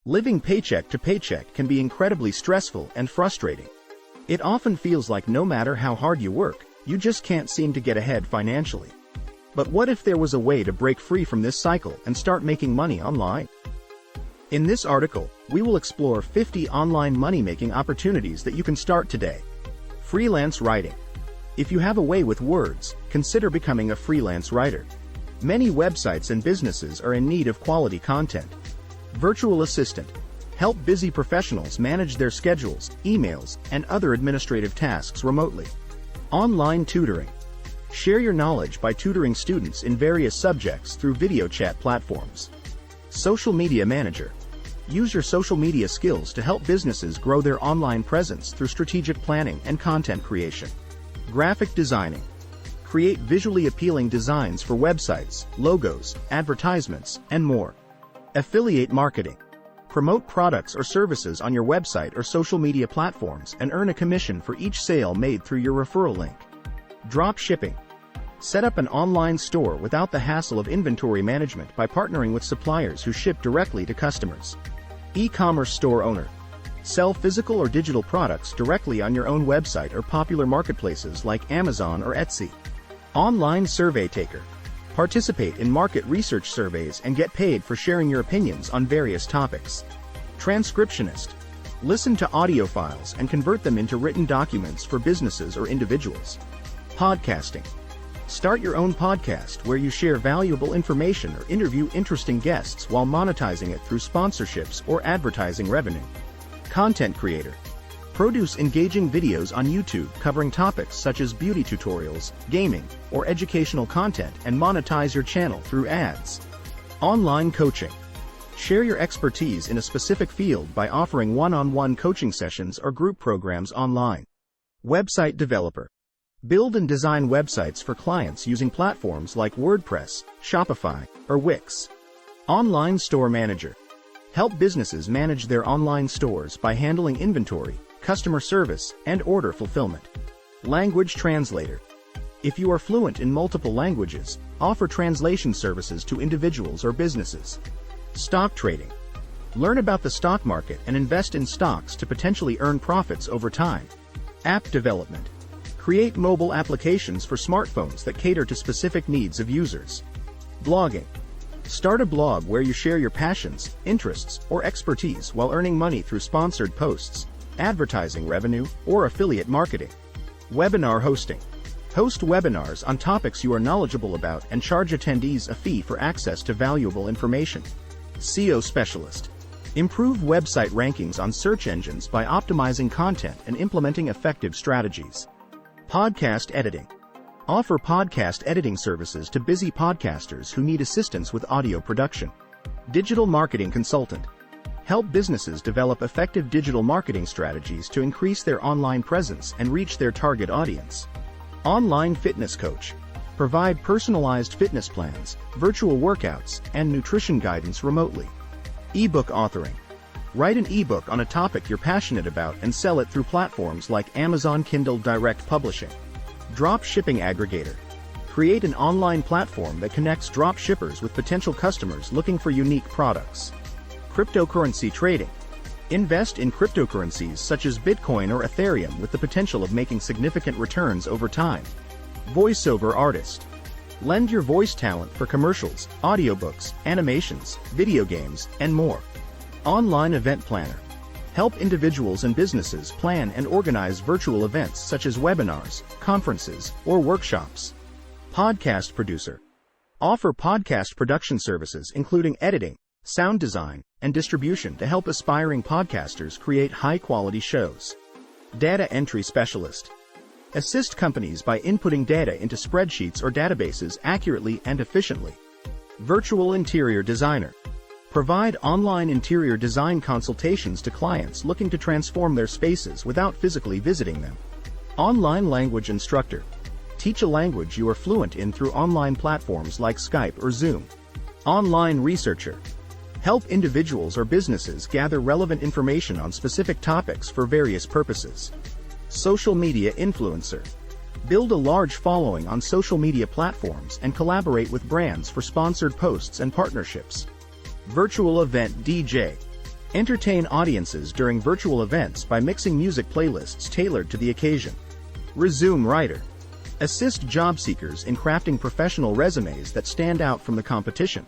Living paycheck to paycheck can be incredibly stressful and frustrating. It often feels like no matter how hard you work, you just can't seem to get ahead financially. But what if there was a way to break free from this cycle and start making money online? In this article, we will explore 50 online money-making opportunities that you can start today. Freelance writing. If you have a way with words, consider becoming a freelance writer. Many websites and businesses are in need of quality content. Virtual assistant. Help busy professionals manage their schedules, emails, and other administrative tasks remotely. Online tutoring. Share your knowledge by tutoring students in various subjects through video chat platforms. Social media manager. Use your social media skills to help businesses grow their online presence through strategic planning and content creation. Graphic designing. Create visually appealing designs for websites, logos, advertisements, and more. Affiliate marketing. Promote products or services on your website or social media platforms and earn a commission for each sale made through your referral link. Drop shipping. Set up an online store without the hassle of inventory management by partnering with suppliers who ship directly to customers. E-commerce store owner. Sell physical or digital products directly on your own website or popular marketplaces like Amazon or Etsy. Online survey taker. Participate in market research surveys and get paid for sharing your opinions on various topics. Transcriptionist. Listen to audio files and convert them into written documents for businesses or individuals. Podcasting. Start your own podcast where you share valuable information or interview interesting guests while monetizing it through sponsorships or advertising revenue. Content creator. Produce engaging videos on YouTube covering topics such as beauty tutorials, gaming, or educational content and monetize your channel through ads. Online coaching. Share your expertise in a specific field by offering one-on-one coaching sessions or group programs online. Website developer. Build and design websites for clients using platforms like WordPress, Shopify, or Wix. Online store manager. Help businesses manage their online stores by handling inventory, customer service, and order fulfillment. Language translator. If you are fluent in multiple languages, offer translation services to individuals or businesses. Stock trading. Learn about the stock market and invest in stocks to potentially earn profits over time. App development. Create mobile applications for smartphones that cater to specific needs of users. Blogging. Start a blog where you share your passions, interests, or expertise while earning money through sponsored posts, advertising revenue, or affiliate marketing. Webinar hosting. Host webinars on topics you are knowledgeable about and charge attendees a fee for access to valuable information. SEO specialist. Improve website rankings on search engines by optimizing content and implementing effective strategies. Podcast editing. Offer podcast editing services to busy podcasters who need assistance with audio production. Digital marketing consultant. Help businesses develop effective digital marketing strategies to increase their online presence and reach their target audience. Online fitness coach. Provide personalized fitness plans, virtual workouts, and nutrition guidance remotely. Ebook authoring. Write an ebook on a topic you're passionate about and sell it through platforms like Amazon Kindle Direct Publishing. Drop shipping aggregator. Create an online platform that connects drop shippers with potential customers looking for unique products. Cryptocurrency trading. Invest in cryptocurrencies such as Bitcoin or Ethereum with the potential of making significant returns over time. Voiceover artist. Lend your voice talent for commercials, audiobooks, animations, video games, and more. Online event planner. Help individuals and businesses plan and organize virtual events such as webinars, conferences, or workshops. Podcast producer. Offer podcast production services including editing, sound design, and distribution to help aspiring podcasters create high-quality shows. Data entry specialist. Assist companies by inputting data into spreadsheets or databases accurately and efficiently. Virtual interior designer. Provide online interior design consultations to clients looking to transform their spaces without physically visiting them. Online language instructor. Teach a language you are fluent in through online platforms like Skype or Zoom. Online researcher. Help individuals or businesses gather relevant information on specific topics for various purposes. Social media influencer. Build a large following on social media platforms and collaborate with brands for sponsored posts and partnerships. Virtual event DJ. Entertain audiences during virtual events by mixing music playlists tailored to the occasion. Resume writer. Assist job seekers in crafting professional resumes that stand out from the competition.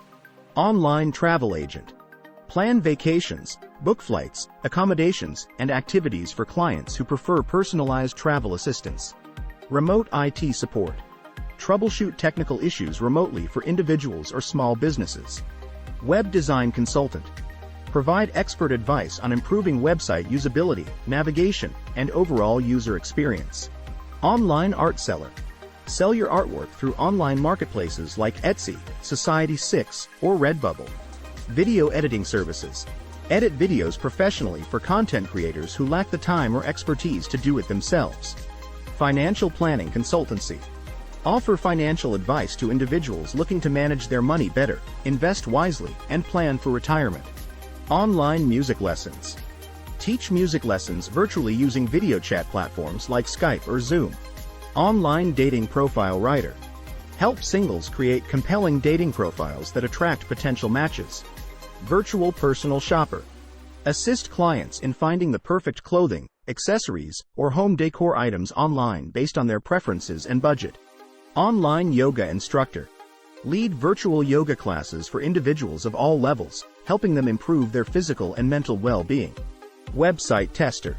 Online travel agent. Plan vacations, book flights, accommodations, and activities for clients who prefer personalized travel assistance. Remote IT support. Troubleshoot technical issues remotely for individuals or small businesses. Web design consultant. Provide expert advice on improving website usability, navigation, and overall user experience. Online art seller. Sell your artwork through online marketplaces like Etsy, Society6, or Redbubble. Video editing services. Edit videos professionally for content creators who lack the time or expertise to do it themselves. Financial planning consultancy. Offer financial advice to individuals looking to manage their money better, invest wisely, and plan for retirement. Online music lessons. Teach music lessons virtually using video chat platforms like Skype or Zoom. Online dating profile writer. Help singles create compelling dating profiles that attract potential matches. Virtual personal shopper. Assist clients in finding the perfect clothing, accessories, or home decor items online based on their preferences and budget. Online yoga instructor. Lead virtual yoga classes for individuals of all levels, helping them improve their physical and mental well-being. Website tester.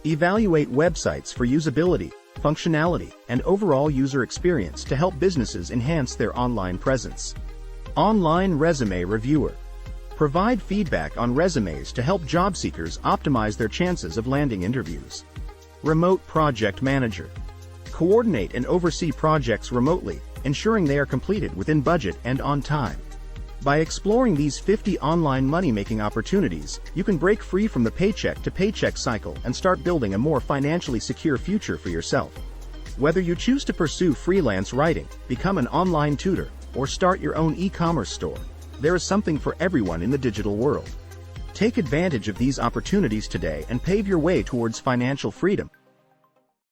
Evaluate websites for usability, functionality, and overall user experience to help businesses enhance their online presence. Online resume reviewer. Provide feedback on resumes to help job seekers optimize their chances of landing interviews. Remote project manager. Coordinate and oversee projects remotely, ensuring they are completed within budget and on time. By exploring these 50 online money-making opportunities, you can break free from the paycheck to paycheck cycle and start building a more financially secure future for yourself. Whether you choose to pursue freelance writing, become an online tutor, or start your own e-commerce store, there is something for everyone in the digital world. Take advantage of these opportunities today and pave your way towards financial freedom.